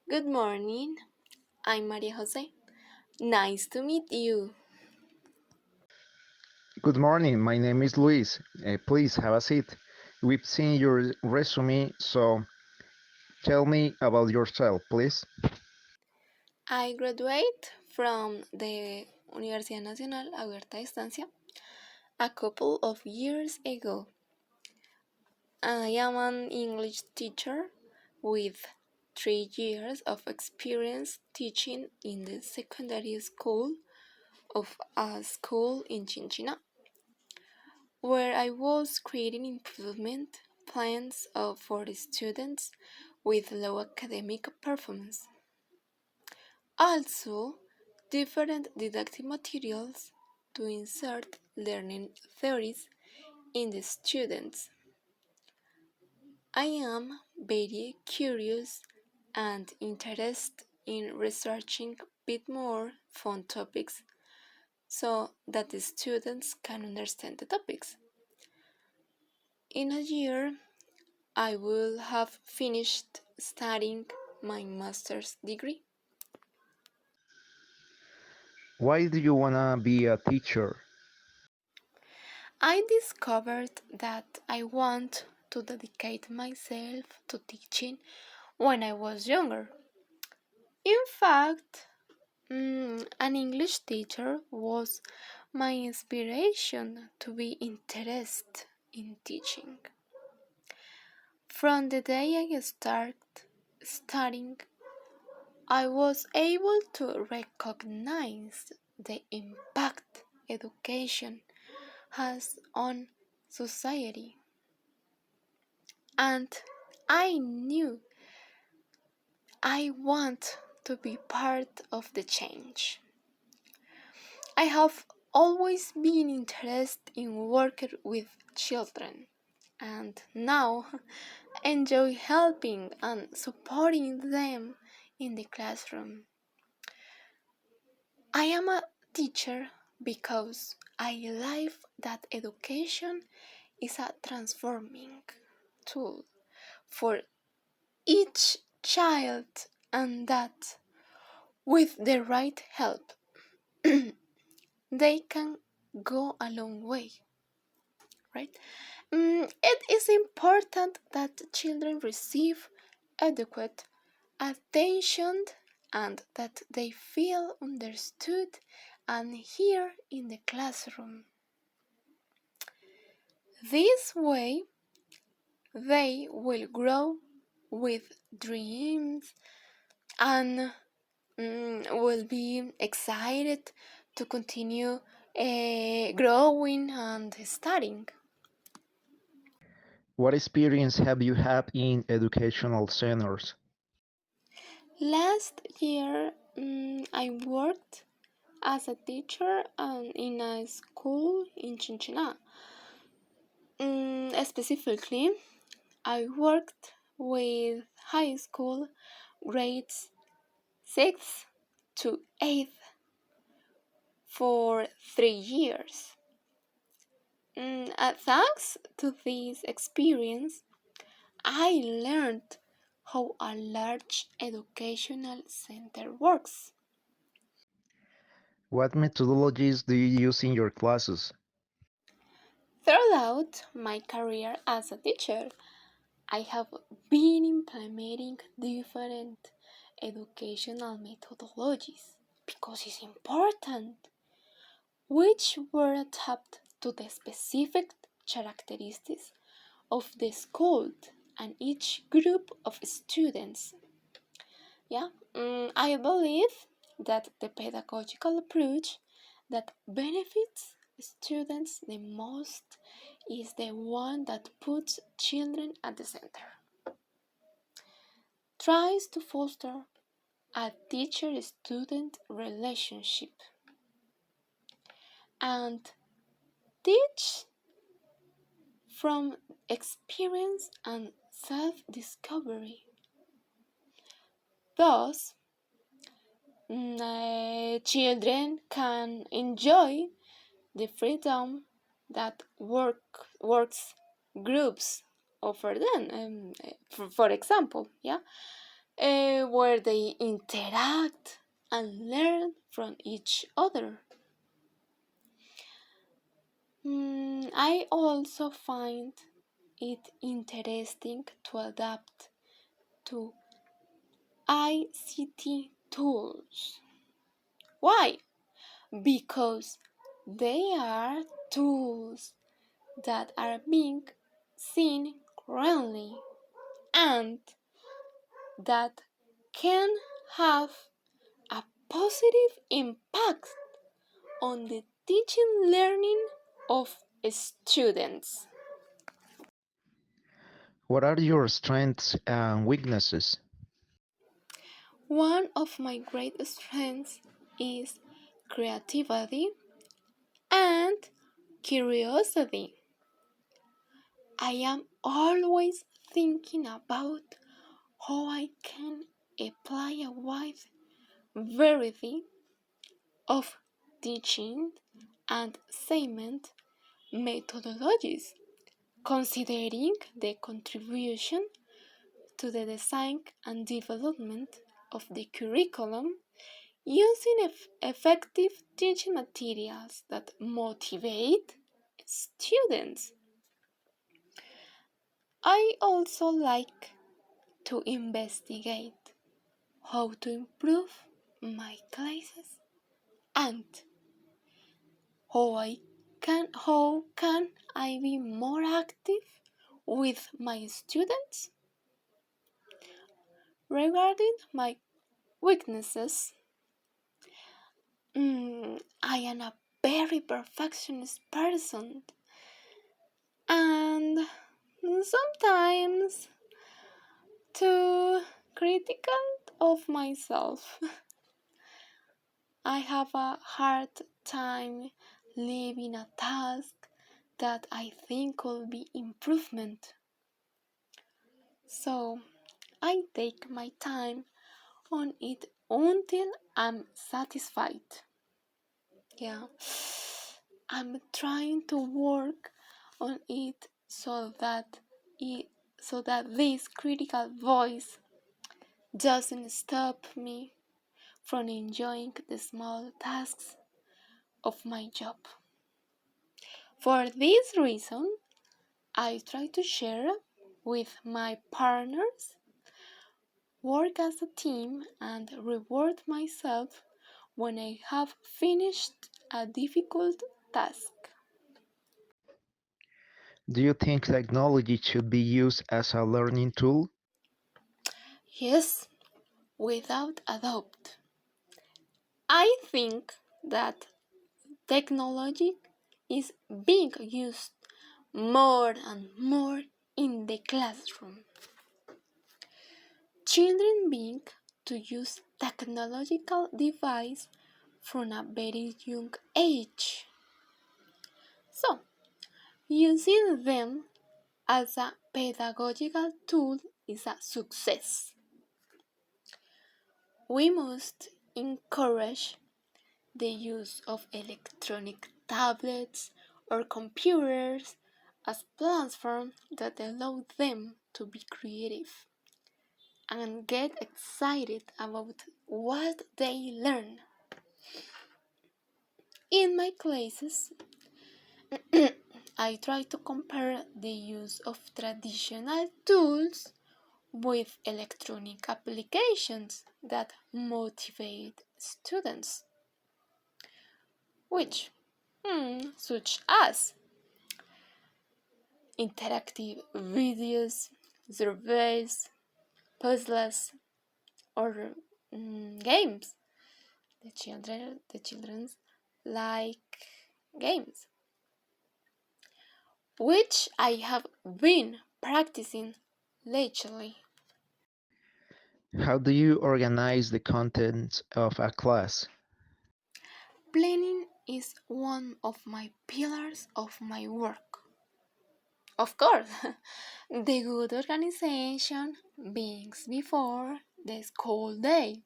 Good morning. I'm Maria Jose. Nice to meet you. Good morning, my name is Luis. Please have a seat. We've seen your resume, so tell me about yourself, please. I graduate from the Universidad Nacional Abierta a Distancia a couple of years ago. I am an English teacher with 3 years of experience teaching in the secondary school of a school in Chinchina, where I was creating improvement plans for the students with low academic performance. Also, different didactic materials to insert learning theories in the students. I am very curious and interested in researching a bit more fun topics so that the students can understand the topics. In a year, I will have finished studying my master's degree. Why do you wanna be a teacher? I discovered that I want to dedicate myself to teaching when I was younger. In fact, an English teacher was my inspiration to be interested in teaching. From the day I started studying, I was able to recognize the impact education has on society. And I knew I want to be part of the change. I have always been interested in working with children and now enjoy helping and supporting them in the classroom. I am a teacher because I believe that education is a transforming tool for each child, and that with the right help they can go a long way, right? It is important that children receive adequate attention and that they feel understood and heard in the classroom. This way they will grow with dreams and will be excited to continue growing and studying. What experience have you had in educational centers? Last year, I worked as a teacher in a school in Chinchina. Specifically, I worked with high school grades 6th to 8th for 3 years. Thanks to this experience, I learned how a large educational center works. What methodologies do you use in your classes? Throughout my career as a teacher, I have been implementing different educational methodologies because it's important, which were adapted to the specific characteristics of the school and each group of students. Yeah, I believe that the pedagogical approach that benefits students the most is the one that puts children at the center, tries to foster a teacher student relationship, and teach from experience and self discovery. Thus, children can enjoy the freedom that works groups offer them. For example, yeah, where they interact and learn from each other. I also find it interesting to adapt to ICT tools. Why? Because they are tools that are being seen currently and that can have a positive impact on the teaching learning of students. What are your strengths and weaknesses? One of my great strengths is creativity and curiosity. I am always thinking about how I can apply a wide variety of teaching and assignment methodologies, considering the contribution to the design and development of the curriculum using effective teaching materials that motivate students. I also like to investigate how to improve my classes and how can I be more active with my students. Regarding my weaknesses, I am a very perfectionist person and sometimes too critical of myself. I have a hard time leaving a task that I think could be improvement. So I take my time on it until I'm satisfied. Yeah. I'm trying to work on it so that this critical voice doesn't stop me from enjoying the small tasks of my job. For this reason, I try to share with my partners, work as a team, and reward myself when I have finished a difficult task. Do you think technology should be used as a learning tool? Yes, without a doubt. I think that technology is being used more and more in the classroom. Children being to use technological device from a very young age. So, using them as a pedagogical tool is a success. We must encourage the use of electronic tablets or computers as platforms that allow them to be creative and get excited about what they learn. In my classes, I try to compare the use of traditional tools with electronic applications that motivate students, which, such as interactive videos, surveys, puzzles, or games. The children like games, which I have been practicing lately. How do you organize the content of a class? Planning is one of my pillars of my work. Of course, the good organization begins before the school day.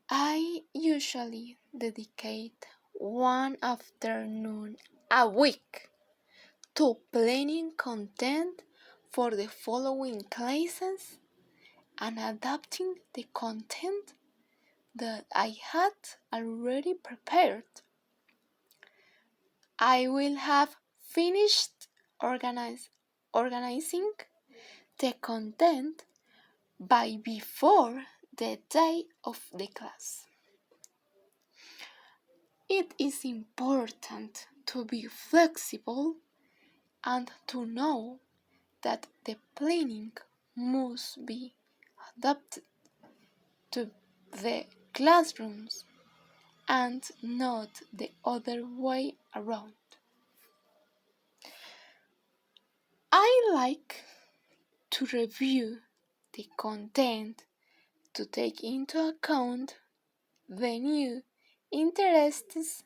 I usually dedicate one afternoon a week to planning content for the following classes and adapting the content that I had already prepared. I will have finished organizing the content by before the day of the class. It is important to be flexible and to know that the planning must be adapted to the classrooms and not the other way around. I like to review the content to take into account the new interests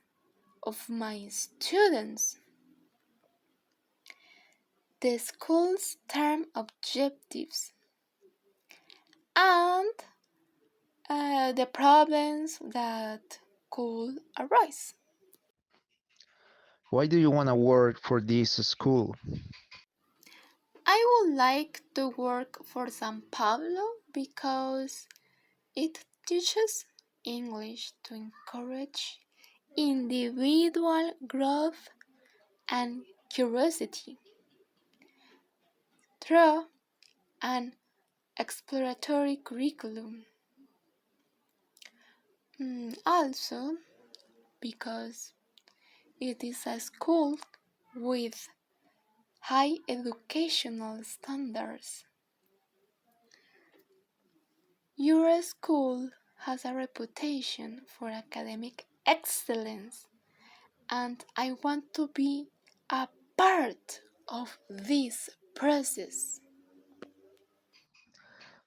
of my students. The school's term objectives and the problems that could arise. Why do you want to work for this school? I would like to work for San Pablo because it teaches English to encourage individual growth and curiosity through an exploratory curriculum. Also, because it is a school with high educational standards. Your school has a reputation for academic excellence, and I want to be a part of this process.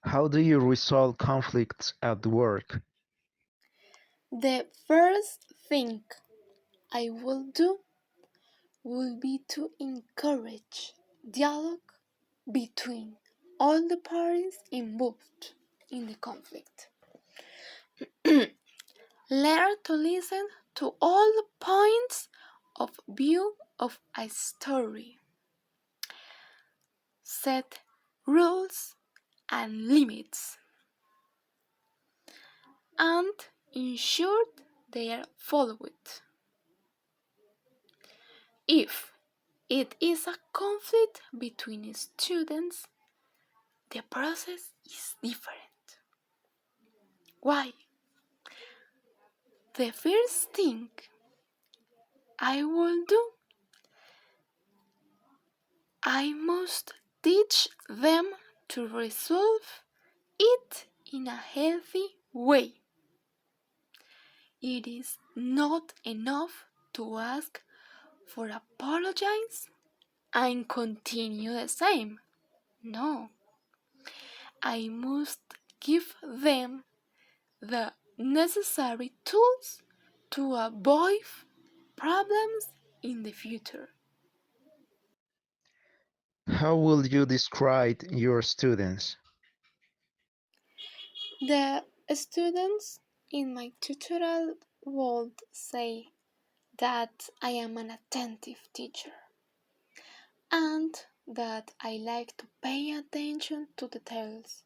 How do you resolve conflicts at work? The first thing I will do will be to encourage dialogue between all the parties involved in the conflict. Learn to listen to all the points of view of a story. Set rules and limits and ensure they are followed. If it is a conflict between students, the process is different. Why? The first thing I will do, I must teach them to resolve it in a healthy way. It is not enough to ask for apologize and continue the same. No, I must give them the necessary tools to avoid problems in the future. How would you describe your students? The students in my tutorial would say that I am an attentive teacher and that I like to pay attention to details.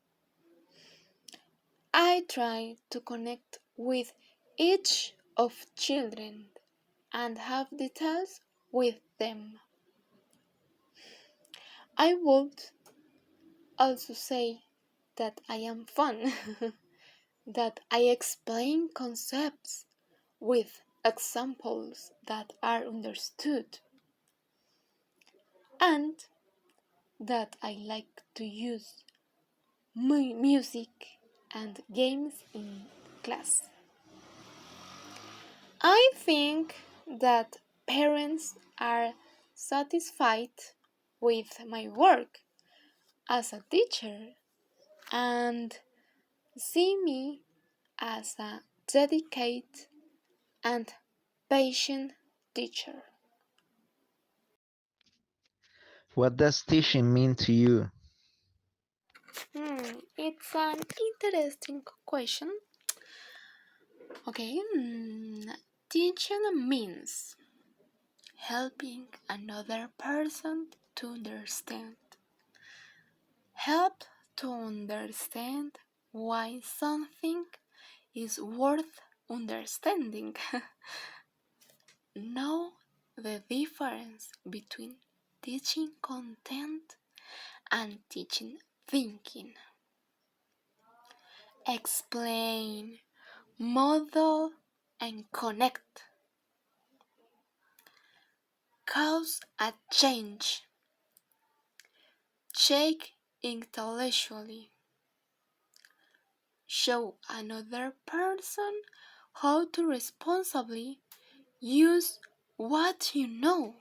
I try to connect with each of children and have details with them. I would also say that I am fun, that I explain concepts with examples that are understood, and that I like to use music and games in class. I think that parents are satisfied with my work as a teacher and see me as a dedicated and patient teacher. What does teaching mean to you? It's an interesting question. Okay, teaching means helping another person to understand, help to understand why something is worth understanding. Know the difference between teaching content and teaching thinking. Explain, model, and connect. Cause a change. Check intellectually. Show another person how to responsibly use what you know.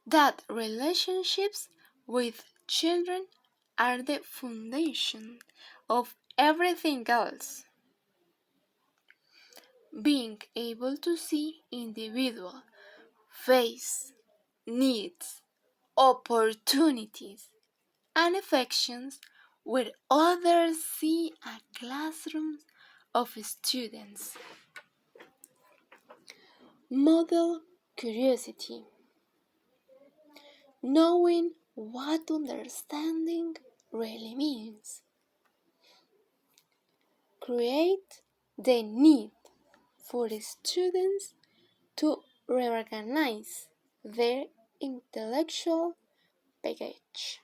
That relationships with children are the foundation of everything else. Being able to see individual face, needs, opportunities, and affections where others see a classroom of students. Model curiosity. Knowing what understanding really means. Create the need for students to reorganize their intellectual baggage.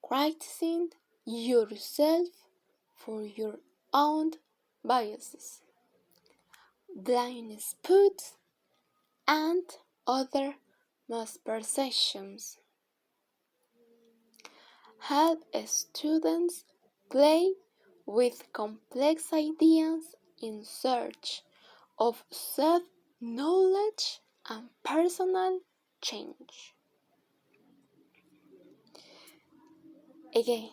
Criticizing yourself for your own biases, blind spots, and other misperceptions. Help students play with complex ideas in search of self-knowledge and personal change. Again,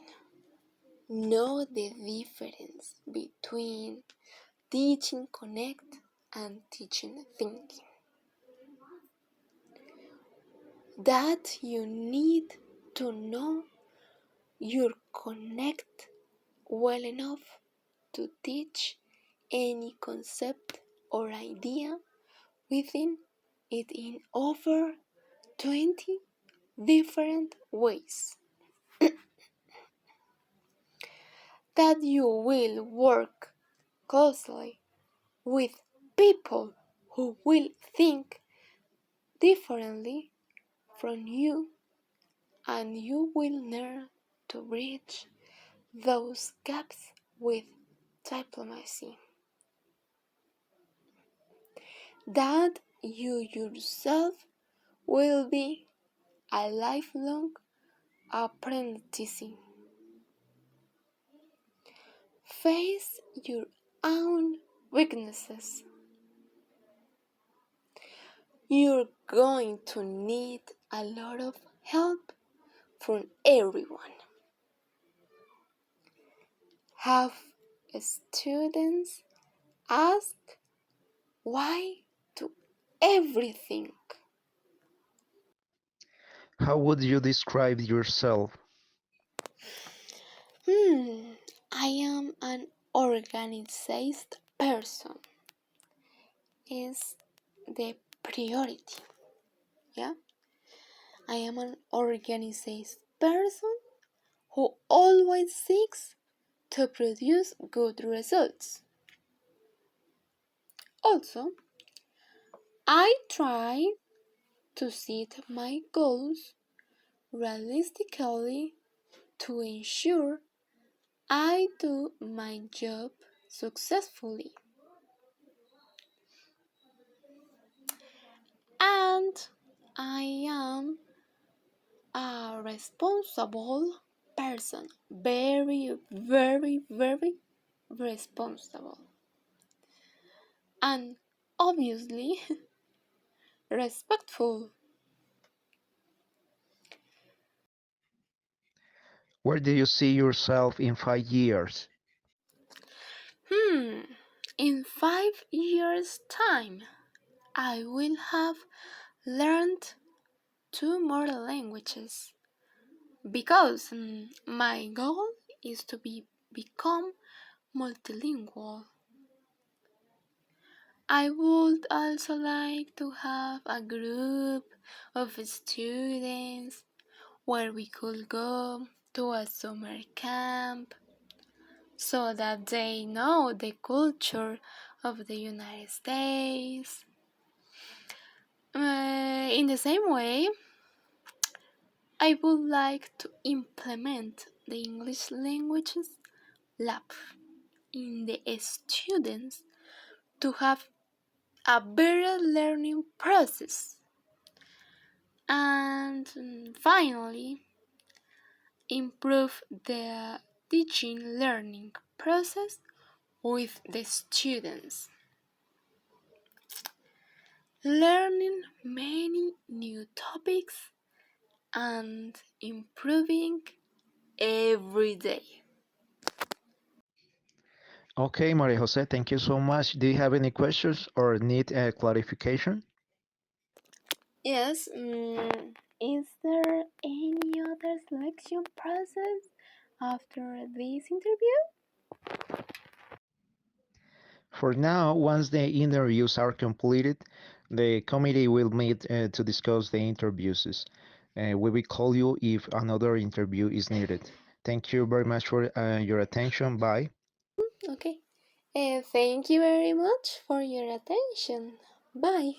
know the difference between teaching connect and teaching thinking. That you need to know your connect well enough to teach any concept or idea within it in over 20 different ways. That you will work closely with people who will think differently from you, and you will learn to bridge those gaps with diplomacy. That you yourself will be a lifelong apprentice. Face your own weaknesses. You're going to need a lot of help from everyone. Have students ask why to everything. How would you describe yourself? I am an organized person. Is the priority. Yeah? I am an organized person who always seeks to produce good results. Also, I try to set my goals realistically to ensure I do my job successfully. And I am a responsible person. Very, very, very responsible. And obviously respectful. Where do you see yourself in 5 years? In 5 years' time, I will have learned two more languages because my goal is to become multilingual. I would also like to have a group of students where we could go to a summer camp so that they know the culture of the United States. In the same way, I would like to implement the English languages lab in the students to have a better learning process. And finally, improve the teaching learning process with the students. Learning many new topics and improving every day. Okay, Maria Jose, thank you so much. Do you have any questions or need a clarification? Yes, is there any other selection process after this interview? For now, once the interviews are completed, the committee will meet to discuss the interviews. We will call you if another interview is needed. Thank you very much for your attention. Bye. Okay. Thank you very much for your attention. Bye.